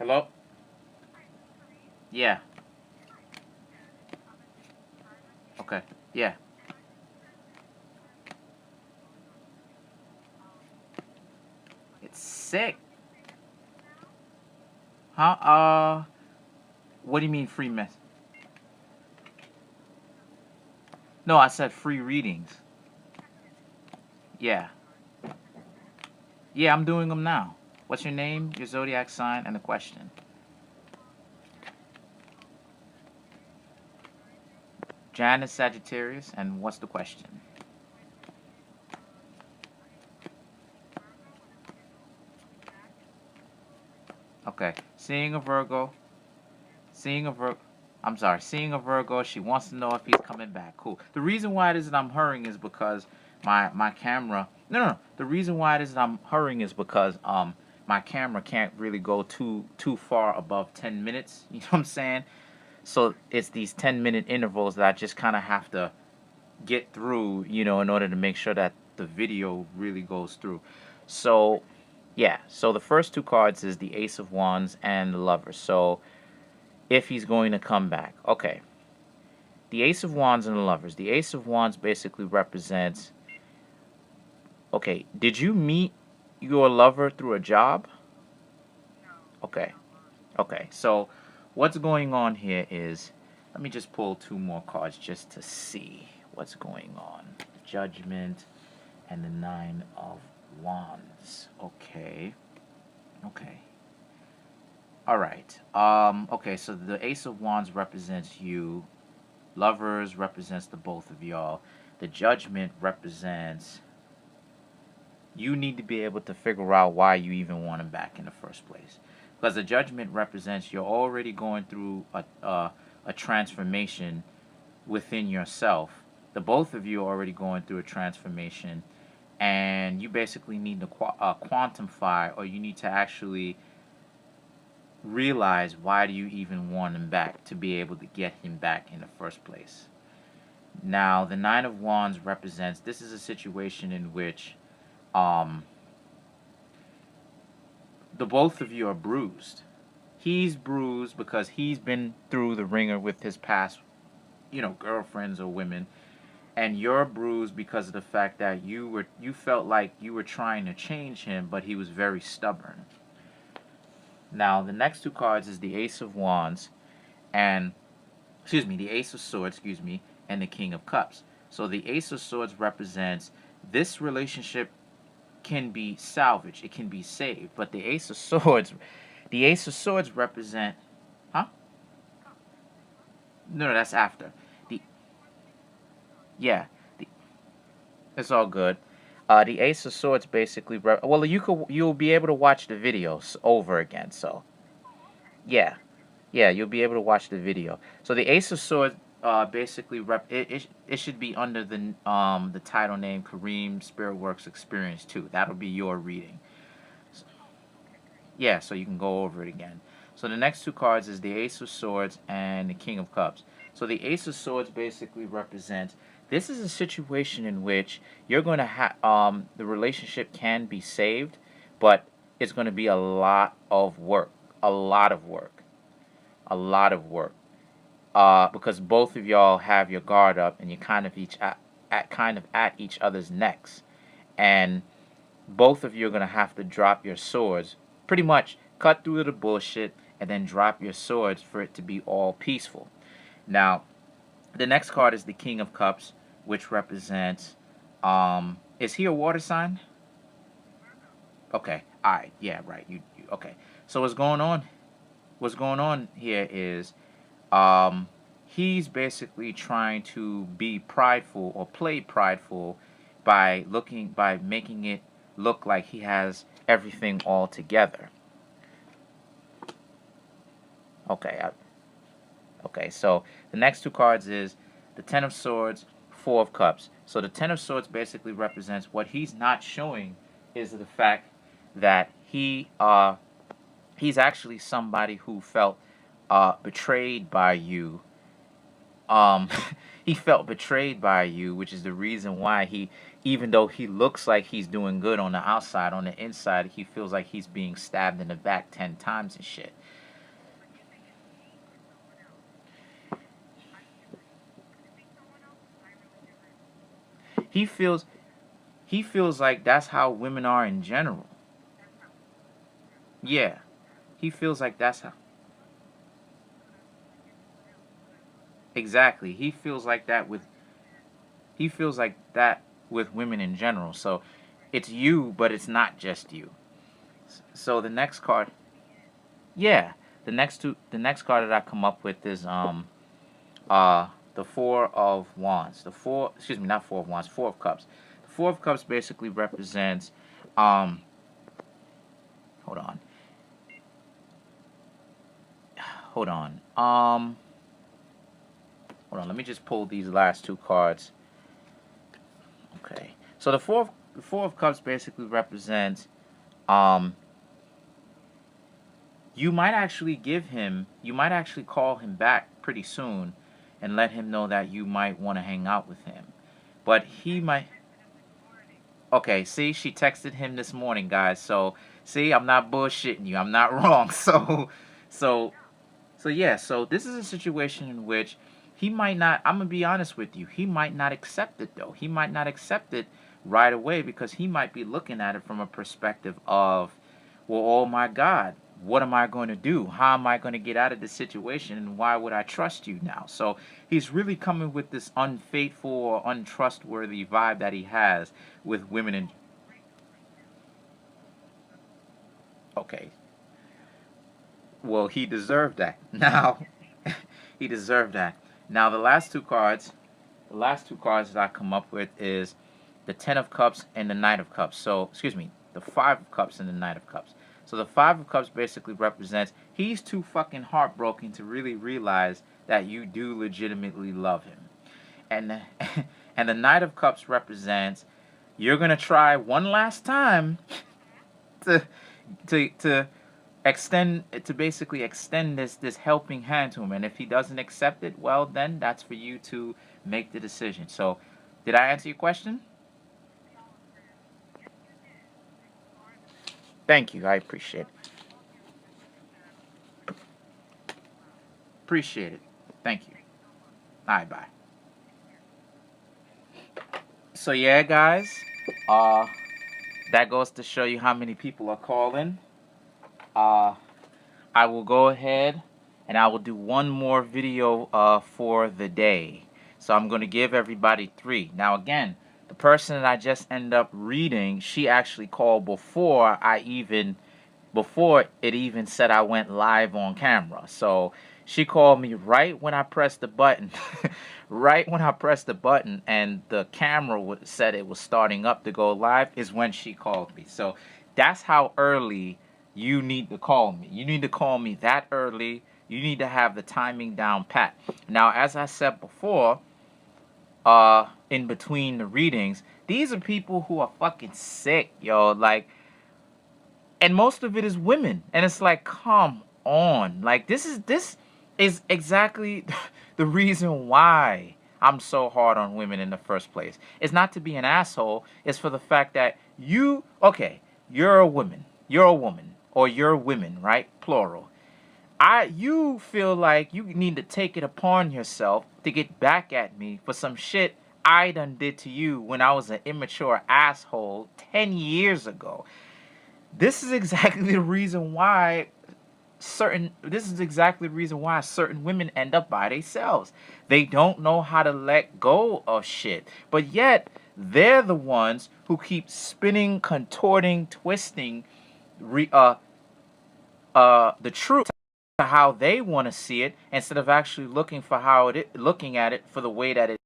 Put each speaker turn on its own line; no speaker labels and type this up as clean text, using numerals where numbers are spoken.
Hello? Yeah. Okay. Yeah. It's sick. Huh? What do you mean free mess? No, I said free readings. Yeah. Yeah, I'm doing them now. What's your name, your zodiac sign, and the question? Jan is Sagittarius, and what's the question? Okay. Seeing a Virgo. Seeing a Virgo. I'm sorry. Seeing a Virgo. She wants to know if he's coming back. Cool. The reason why it is that I'm hurrying is because my camera. No. The reason why it is that I'm hurrying is because my camera can't really go too far above 10 minutes. You know what I'm saying? So it's these 10-minute intervals that I just kind of have to get through, in order to make sure that the video really goes through. So, yeah. So the first two cards is the Ace of Wands and the Lover. So if he's going to come back. Okay. The Ace of Wands and the Lovers. The Ace of Wands basically represents, okay, did you meet your lover through a job? Okay. Okay. So what's going on here is, let me just pull two more cards just to see what's going on. Judgment and the Nine of Wands. Okay. Okay. All right. Okay, so the Ace of Wands represents you. Lovers represents the both of y'all. The Judgment represents you need to be able to figure out why you even want him back in the first place. Because the Judgment represents you're already going through a transformation within yourself. The both of you are already going through a transformation, and you basically need to quantify, or you need to actually realize why do you even want him back to be able to get him back in the first place. Now, the Nine of Wands represents this is a situation in which um, the both of you are bruised. He's bruised because he's been through the ringer with his past, girlfriends or women, and you're bruised because of the fact that you felt like you were trying to change him, but he was very stubborn. Now, the next two cards is the Ace of Wands and the Ace of Swords, and the King of Cups. So the Ace of Swords represents this relationship can be salvaged, it can be saved, but the Ace of Swords represent, huh? No, that's after. The yeah, the, it's all good. The Ace of Swords basically, well, you'll be able to watch the videos over again. So yeah, yeah, you'll be able to watch the video. So the Ace of Swords basically it should be under the title name Kareem Spirit Works Experience 2. That'll be your reading. So, yeah, so you can go over it again. So the next two cards is the Ace of Swords and the King of Cups. So the Ace of Swords basically represents this is a situation in which you're going to have the relationship can be saved, but it's going to be a lot of work, a lot of work, a lot of work. Because both of y'all have your guard up and you're kind of at each other's necks, and both of you are gonna have to drop your swords, pretty much cut through the bullshit, and then drop your swords for it to be all peaceful. Now, the next card is the King of Cups, which represents. Is he a water sign? Okay. All right. Yeah. Right. You okay? So what's going on? What's going on here is um, he's basically trying to be prideful or play prideful by making it look like he has everything all together. Okay, okay. So the next two cards is the Ten of Swords, Four of Cups. So the Ten of Swords basically represents what he's not showing is the fact that he's actually somebody who felt betrayed by you. Um, he felt betrayed by you, which is the reason why he, even though he looks like he's doing good on the outside, on the inside, he feels like he's being stabbed in the back 10 times and shit. He feels he feels like that's how women are in general. Yeah. He feels like that's how exactly. He feels like that with women in general. So it's you, but it's not just you. So the next card, yeah, the next card that I come up with is the Four of Wands. The four, excuse me, not Four of Wands, Four of Cups. The Four of Cups basically represents um hold on. Hold on. Hold on, let me just pull these last two cards. Okay. So the Four of Cups basically represents um you might actually call him back pretty soon and let him know that you might want to hang out with him. But he might. Okay, see, she texted him this morning, guys. So, see, I'm not bullshitting you. I'm not wrong. So, so yeah, so this is a situation in which he might not, I'm going to be honest with you, he might not accept it though. He might not accept it right away because he might be looking at it from a perspective of, well, oh my God, what am I going to do? How am I going to get out of this situation? And why would I trust you now? So he's really coming with this unfaithful or untrustworthy vibe that he has with women. And okay, well, he deserved that. Now, he deserved that. Now, the last two cards that I come up with is the Ten of Cups and the Knight of Cups. So, excuse me, the Five of Cups and the Knight of Cups. So the Five of Cups basically represents he's too fucking heartbroken to really realize that you do legitimately love him. And and the Knight of Cups represents you're gonna try one last time to to basically extend this helping hand to him, and if he doesn't accept it, well, then that's for you to make the decision. So did I answer your question? Thank you, I appreciate it. Thank you. All right, bye. So yeah, guys, uh that goes to show you how many people are calling. uh I will go ahead and I will do one more video for the day. So I'm going to give everybody three. Now again, the person that I just end up reading, she actually called before it even said I went live on camera. So she called me right when I pressed the button. Right when I pressed the button and the camera said it was starting up to go live is when she called me. So that's how early you need to call me. You need to call me that early. You need to have the timing down pat. Now, as I said before, in between the readings, these are people who are fucking sick, yo. Like, and most of it is women, and it's like, come on. Like, this is exactly the reason why I'm so hard on women in the first place. It's not to be an asshole. It's for the fact that okay, you're a woman. You're a woman. Or you're women, right? Plural. You feel like you need to take it upon yourself to get back at me for some shit I done did to you when I was an immature asshole 10 years ago. This is exactly the reason why certain women end up by themselves. They don't know how to let go of shit. But yet, they're the ones who keep spinning, contorting, twisting the truth to how they want to see it instead of actually looking at it for the way that it